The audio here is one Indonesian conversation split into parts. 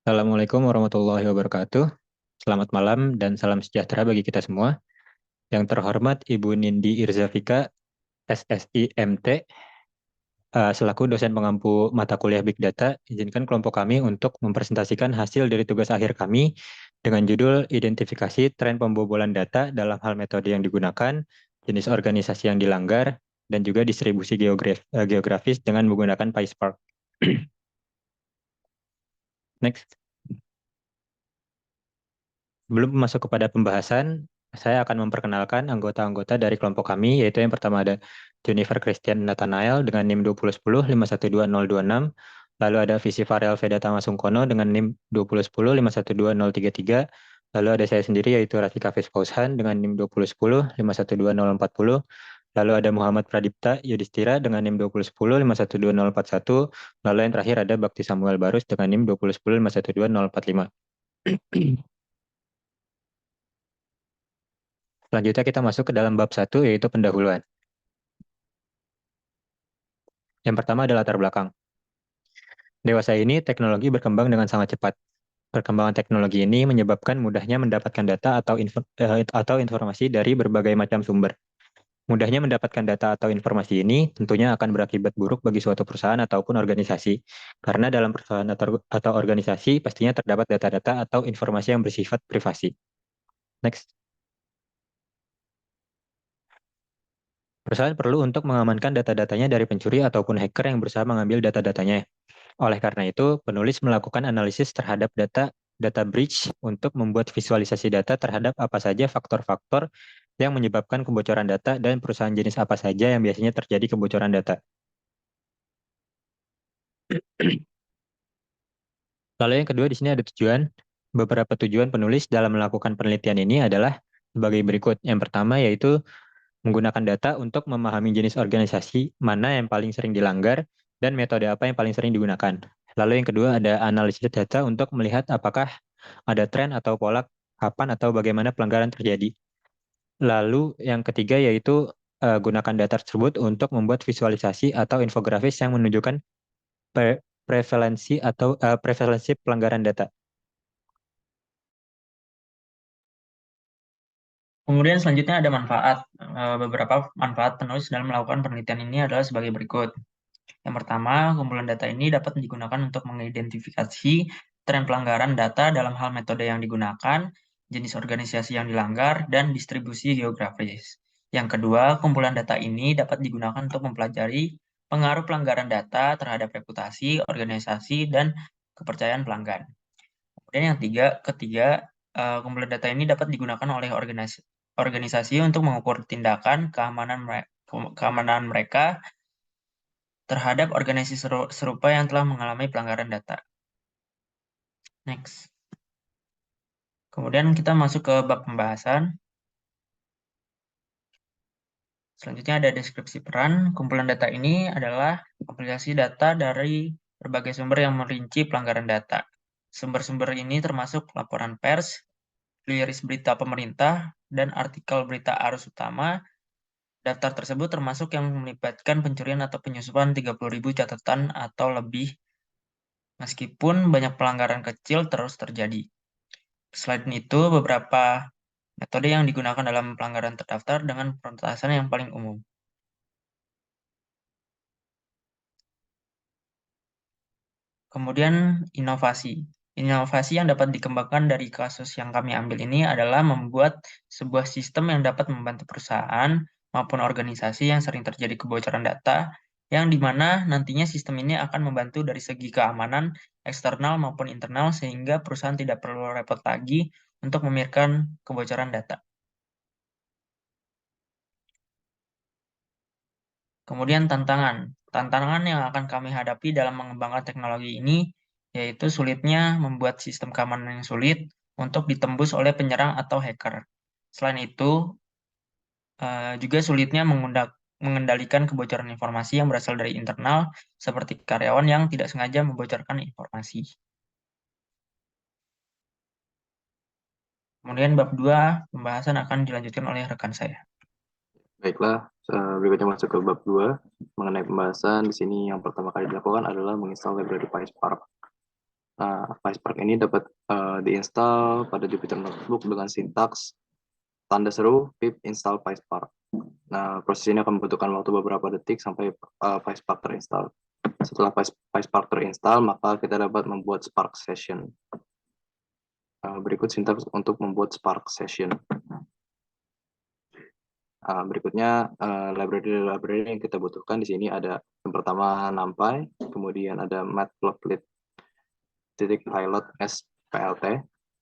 Assalamualaikum warahmatullahi wabarakatuh. Selamat malam dan salam sejahtera bagi kita semua. Yang terhormat Ibu Nindi Irzafika, SSI MT, selaku dosen pengampu mata kuliah Big Data, izinkan kelompok kami untuk mempresentasikan hasil dari tugas akhir kami dengan judul Identifikasi Tren Pembobolan Data dalam hal metode yang digunakan, jenis organisasi yang dilanggar, dan juga distribusi geografis dengan menggunakan PySpark. Next. Sebelum masuk kepada pembahasan, saya akan memperkenalkan anggota-anggota dari kelompok kami, yaitu yang pertama ada Jennifer Christian Nathanael dengan NIM 2010512026, lalu ada Visi Farel Vedata Masungkono dengan NIM 2010512033, lalu ada saya sendiri yaitu Rafika Vespaushan dengan NIM 2010512040, lalu ada Muhammad Pradipta Yudhistira dengan NIM 2010512041, lalu yang terakhir ada Bakti Samuel Barus dengan NIM 2010512045. Selanjutnya kita masuk ke dalam bab 1, yaitu pendahuluan. Yang pertama adalah latar belakang. Dewasa ini teknologi berkembang dengan sangat cepat. Perkembangan teknologi ini menyebabkan mudahnya mendapatkan data atau informasi dari berbagai macam sumber. Mudahnya mendapatkan data atau informasi ini tentunya akan berakibat buruk bagi suatu perusahaan ataupun organisasi. Karena dalam perusahaan atau organisasi pastinya terdapat data-data atau informasi yang bersifat privasi. Next. Perusahaan perlu untuk mengamankan data-datanya dari pencuri ataupun hacker yang berusaha mengambil data-datanya. Oleh karena itu, penulis melakukan analisis terhadap data breach untuk membuat visualisasi data terhadap apa saja faktor-faktor yang menyebabkan kebocoran data dan perusahaan jenis apa saja yang biasanya terjadi kebocoran data. Lalu yang kedua di sini ada tujuan. Beberapa tujuan penulis dalam melakukan penelitian ini adalah sebagai berikut. Yang pertama yaitu menggunakan data untuk memahami jenis organisasi mana yang paling sering dilanggar dan metode apa yang paling sering digunakan. Lalu yang kedua ada analisis data untuk melihat apakah ada tren atau pola kapan atau bagaimana pelanggaran terjadi. Lalu yang ketiga yaitu gunakan data tersebut untuk membuat visualisasi atau infografis yang menunjukkan prevalensi pelanggaran data. Kemudian selanjutnya ada manfaat. Beberapa manfaat penulis dalam melakukan penelitian ini adalah sebagai berikut. Yang pertama, kumpulan data ini dapat digunakan untuk mengidentifikasi tren pelanggaran data dalam hal metode yang digunakan, jenis organisasi yang dilanggar, dan distribusi geografis. Yang kedua, kumpulan data ini dapat digunakan untuk mempelajari pengaruh pelanggaran data terhadap reputasi, organisasi, dan kepercayaan pelanggan. Kemudian yang ketiga, kumpulan data ini dapat digunakan oleh organisasi untuk mengukur tindakan keamanan mereka terhadap organisasi serupa yang telah mengalami pelanggaran data. Next. Kemudian kita masuk ke bab pembahasan. Selanjutnya ada deskripsi peran. Kumpulan data ini adalah aplikasi data dari berbagai sumber yang merinci pelanggaran data. Sumber-sumber ini termasuk laporan pers, rilis berita pemerintah, dan artikel berita arus utama. Daftar tersebut termasuk yang melibatkan pencurian atau penyusupan 30.000 catatan atau lebih, meskipun banyak pelanggaran kecil terus terjadi. Selain itu, beberapa metode yang digunakan dalam pelanggaran terdaftar dengan penetasan yang paling umum. Kemudian, inovasi. Inovasi yang dapat dikembangkan dari kasus yang kami ambil ini adalah membuat sebuah sistem yang dapat membantu perusahaan maupun organisasi yang sering terjadi kebocoran data, yang dimana nantinya sistem ini akan membantu dari segi keamanan eksternal maupun internal sehingga perusahaan tidak perlu repot lagi untuk memikirkan kebocoran data. Kemudian tantangan. Tantangan yang akan kami hadapi dalam mengembangkan teknologi ini yaitu sulitnya membuat sistem keamanan yang sulit untuk ditembus oleh penyerang atau hacker. Selain itu, juga sulitnya mengendalikan kebocoran informasi yang berasal dari internal, seperti karyawan yang tidak sengaja membocorkan informasi. Kemudian bab 2, pembahasan akan dilanjutkan oleh rekan saya. Baiklah, berikutnya masuk ke bab 2 mengenai pembahasan. Di sini yang pertama kali dilakukan adalah menginstal library PySpark. Nah, PySpark ini dapat diinstal pada Jupyter Notebook dengan sintaks tanda seru pip install PySpark. Nah, proses ini akan membutuhkan waktu beberapa detik sampai PySpark terinstall. Setelah PySpark terinstall, maka kita dapat membuat Spark Session. Berikut sintaks untuk membuat Spark Session. Berikutnya library yang kita butuhkan di sini ada yang pertama NumPy, kemudian ada matplotlib .pilot splt,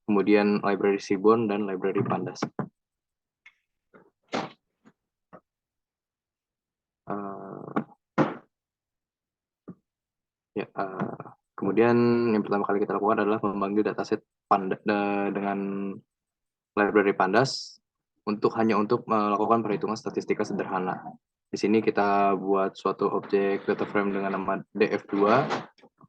kemudian library Seaborn dan library Pandas. Kemudian yang pertama kali kita lakukan adalah memanggil dataset dengan library Pandas hanya untuk melakukan perhitungan statistika sederhana. Di sini kita buat suatu objek data frame dengan nama df2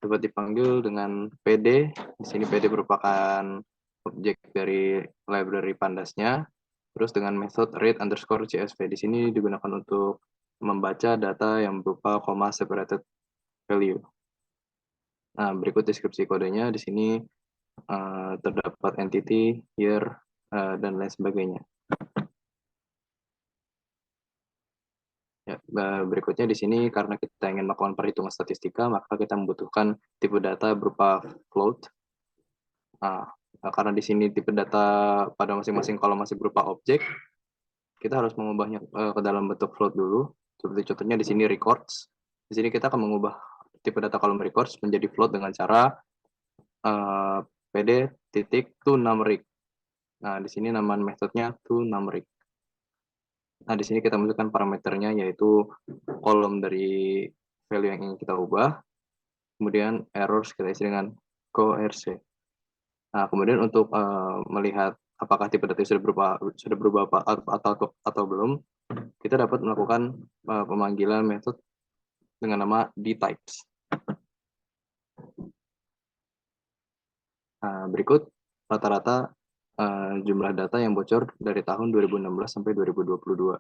dapat dipanggil dengan pd. Di sini pd merupakan objek dari library Pandasnya. Terus dengan metode read_csv di sini digunakan untuk membaca data yang berupa comma separated value. Nah, berikut deskripsi kodenya. Di sini terdapat entity, year, dan lain sebagainya. Ya, berikutnya di sini karena kita ingin melakukan perhitungan statistika, maka kita membutuhkan tipe data berupa float. Nah, karena di sini tipe data pada masing-masing kolom masih berupa objek, kita harus mengubahnya ke dalam bentuk float dulu. Seperti contohnya di sini records. Di sini kita akan mengubah tipe data kolom records menjadi float dengan cara pd titik toNumeric. Nah, di sini nama metodenya toNumeric. Nah, di sini kita masukkan parameternya, yaitu kolom dari value yang ingin kita ubah, kemudian errors kita isi dengan coerce. Nah, kemudian untuk melihat apakah tipe data sudah berubah atau belum, kita dapat melakukan pemanggilan metode dengan nama dtypes. Nah, berikut rata-rata jumlah data yang bocor dari tahun 2016 sampai 2022.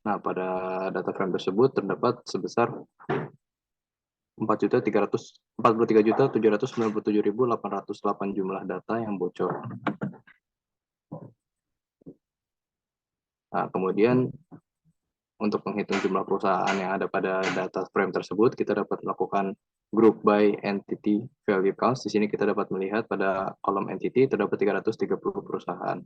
Nah, pada data frame tersebut terdapat sebesar 43.797.808 jumlah data yang bocor. Nah, kemudian untuk menghitung jumlah perusahaan yang ada pada data frame tersebut, kita dapat melakukan group by entity value counts. Di sini kita dapat melihat pada kolom entity terdapat 330 perusahaan.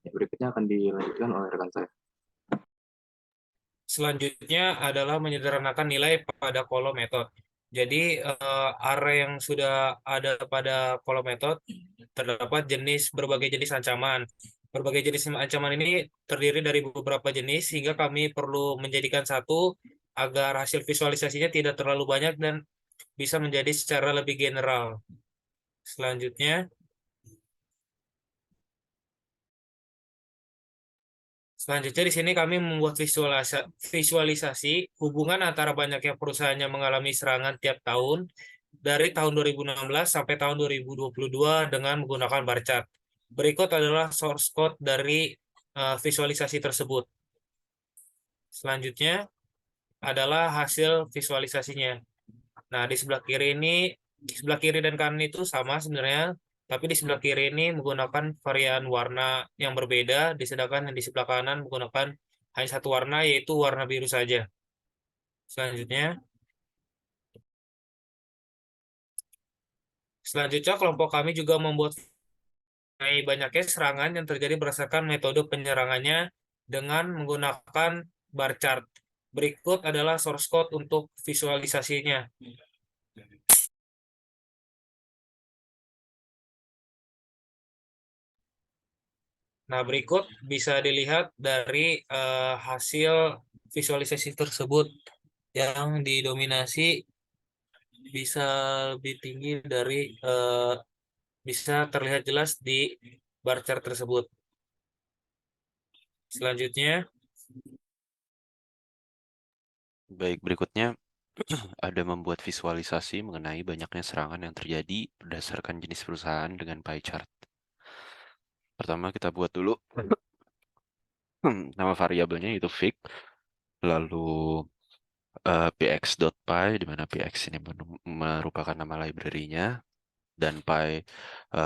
Berikutnya akan dilanjutkan oleh rekan saya. Selanjutnya adalah menyederhanakan nilai pada kolom metode. Jadi array yang sudah ada pada kolom metode terdapat berbagai jenis ancaman. Berbagai jenis ancaman ini terdiri dari beberapa jenis sehingga kami perlu menjadikan satu agar hasil visualisasinya tidak terlalu banyak dan bisa menjadi secara lebih general. Selanjutnya di sini kami membuat visualisasi hubungan antara banyaknya perusahaan yang mengalami serangan tiap tahun dari tahun 2016 sampai tahun 2022 dengan menggunakan bar chart. Berikut adalah source code dari visualisasi tersebut. Selanjutnya adalah hasil visualisasinya. Nah, di sebelah kiri dan kanan itu sama sebenarnya, tapi di sebelah kiri ini menggunakan varian warna yang berbeda, sedangkan yang di sebelah kanan menggunakan hanya satu warna, yaitu warna biru saja. Selanjutnya kelompok kami juga membuat banyaknya serangan yang terjadi berdasarkan metode penyerangannya dengan menggunakan bar chart. Berikut adalah source code untuk visualisasinya. Nah, berikut bisa dilihat dari hasil visualisasi tersebut yang didominasi bisa lebih tinggi dari bisa terlihat jelas di bar chart tersebut. Selanjutnya, baik, berikutnya ada membuat visualisasi mengenai banyaknya serangan yang terjadi berdasarkan jenis perusahaan dengan pie chart. Pertama kita buat dulu nama variabelnya itu fig, lalu px.py, di mana px ini merupakan nama library-nya, dan py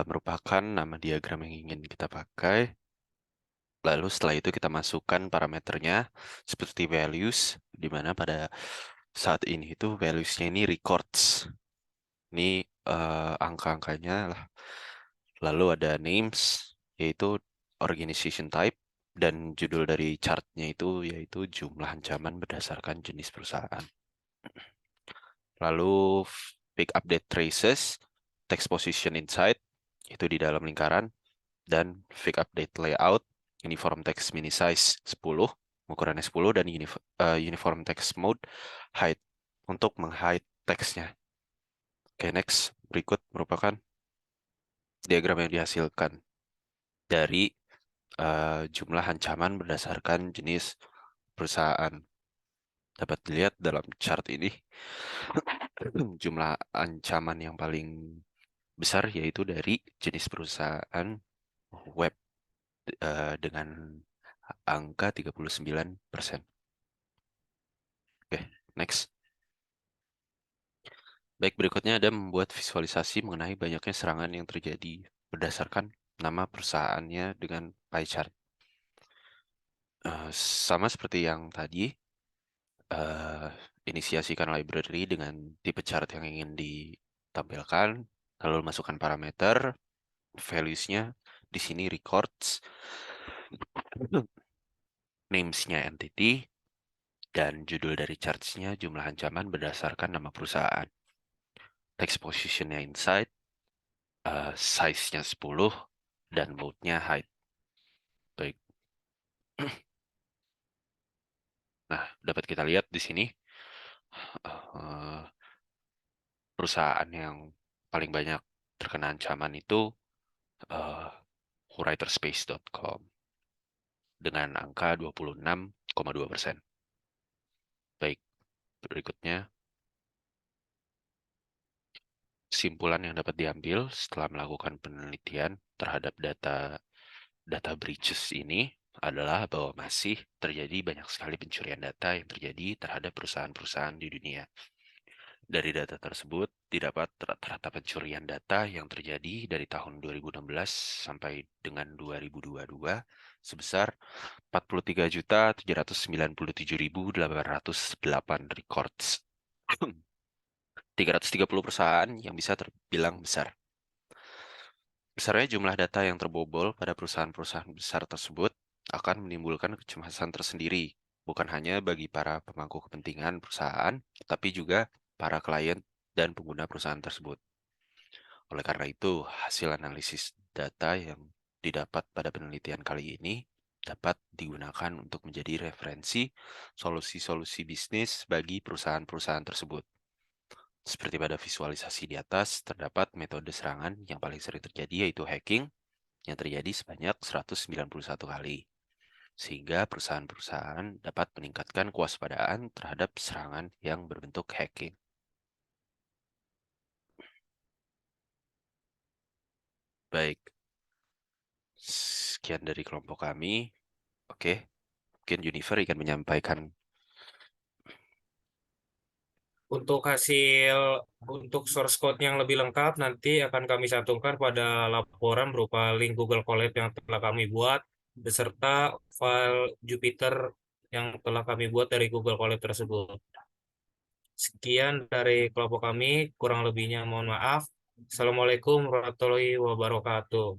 merupakan nama diagram yang ingin kita pakai. Lalu setelah itu kita masukkan parameternya seperti values, di mana pada saat ini itu values-nya ini records. Ini angka-angkanya lah. Lalu ada names, yaitu organization type, dan judul dari chartnya itu yaitu jumlah ancaman berdasarkan jenis perusahaan. Lalu pick update traces, text position inside, itu di dalam lingkaran, dan pick update layout, uniform text mini size 10, ukurannya 10, dan uniform text mode height, untuk meng-hide teksnya. Oke, next. Berikut merupakan diagram yang dihasilkan dari jumlah ancaman berdasarkan jenis perusahaan. Dapat dilihat dalam chart ini, jumlah ancaman yang paling besar yaitu dari jenis perusahaan web dengan angka 39%. Oke, next. Baik, berikutnya ada membuat visualisasi mengenai banyaknya serangan yang terjadi berdasarkan nama perusahaannya dengan pie chart. Sama seperti yang tadi, inisiasikan library dengan tipe chart yang ingin ditampilkan, lalu masukkan parameter, values-nya di sini records, names-nya entity, dan judul dari charts-nya jumlah ancaman berdasarkan nama perusahaan. Text position-nya inside, size-nya 10, dan mode-nya height. Baik. Nah, dapat kita lihat di sini perusahaan yang paling banyak terkena ancaman itu writerspace.com dengan angka 26,2%. Baik, berikutnya kesimpulan yang dapat diambil setelah melakukan penelitian terhadap data breaches ini adalah bahwa masih terjadi banyak sekali pencurian data yang terjadi terhadap perusahaan-perusahaan di dunia. Dari data tersebut didapat rata-rata pencurian data yang terjadi dari tahun 2016 sampai dengan 2022 sebesar 43.797.808 records. 330 perusahaan yang bisa terbilang besar. Besarnya jumlah data yang terbobol pada perusahaan-perusahaan besar tersebut akan menimbulkan kecemasan tersendiri, bukan hanya bagi para pemangku kepentingan perusahaan, tapi juga para klien dan pengguna perusahaan tersebut. Oleh karena itu, hasil analisis data yang didapat pada penelitian kali ini dapat digunakan untuk menjadi referensi solusi-solusi bisnis bagi perusahaan-perusahaan tersebut. Seperti pada visualisasi di atas, terdapat metode serangan yang paling sering terjadi yaitu hacking yang terjadi sebanyak 191 kali. Sehingga perusahaan-perusahaan dapat meningkatkan kewaspadaan terhadap serangan yang berbentuk hacking. Baik, sekian dari kelompok kami. Oke, mungkin Junifer akan menyampaikan. Untuk source code yang lebih lengkap nanti akan kami cantumkan pada laporan berupa link Google Colab yang telah kami buat beserta file Jupyter yang telah kami buat dari Google Colab tersebut. Sekian dari kelompok kami, kurang lebihnya mohon maaf. Assalamualaikum warahmatullahi wabarakatuh.